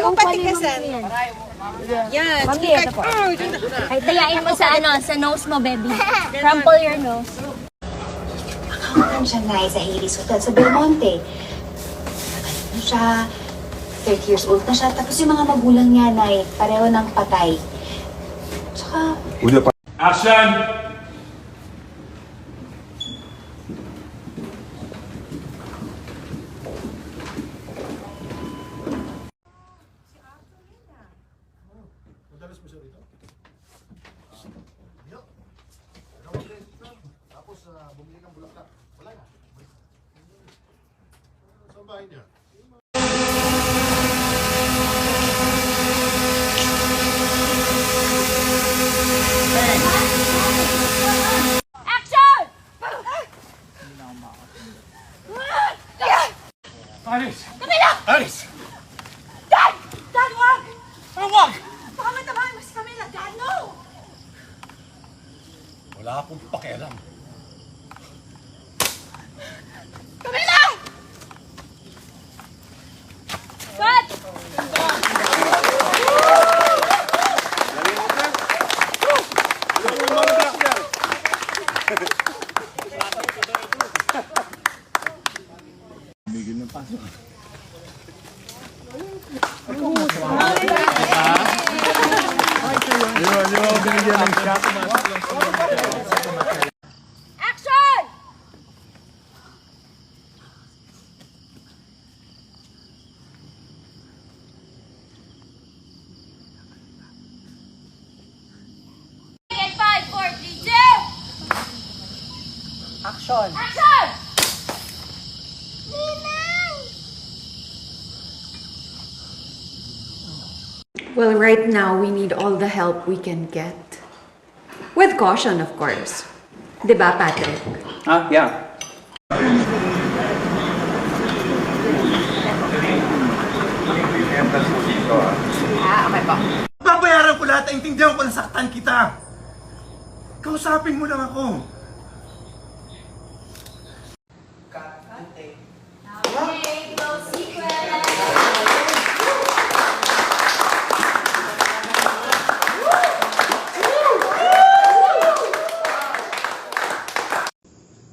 Yung patikasan. Yan. Ay, dayain mo sa sa nose mo, baby. Crumple your nose. Nakakaroon siya na sa Hades Hotel sa Belmonte. Nagalit na siya. 30 years old na siya. Tapos yung mga magulang niya na pareho ng patay. Tsaka... Action! Madalas mo siya rito? Yo. Tapos bumili ng bulaklak. Wala na. Saan bahay niya? Action! Aris! Camila! Aris! Dad! Dad, wag! Ano wag? Baka matamaan mo si Camila. Dad, no! Wala akong pakialam. Camila! What? Bigyan ng pasok. Yung binigyan ng shot. Action! In 5, 4, 3, 2! Action. Action! Well, right now, we need all the help we can get. With caution, of course. Di ba, Patrick? Yeah. Okay po. Babayaran ko lahat. Intindihan ko na saktan kita. Kausapin mo lang ako.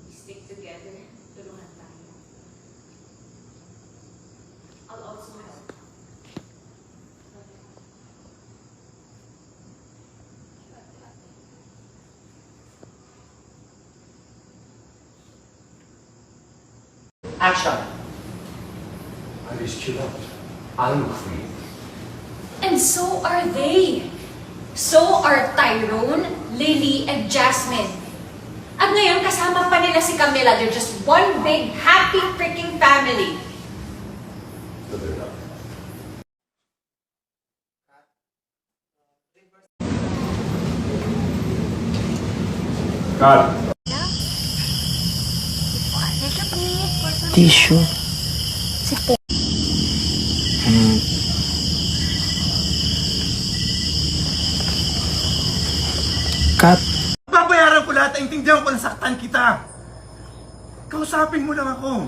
Stick together. Tulungan tayo. I'll also help. Action. Aris, chill out. I'm free. And so are they. So are Tyrone, Lily, and Jasmine. At ngayon, kasama pa nila si Camila. They're just one big, happy freaking family. Cut. Tissue. Cut. Babayaran ko lahat. Intindihan ko na saktan kita. Kausapin mo lang ako.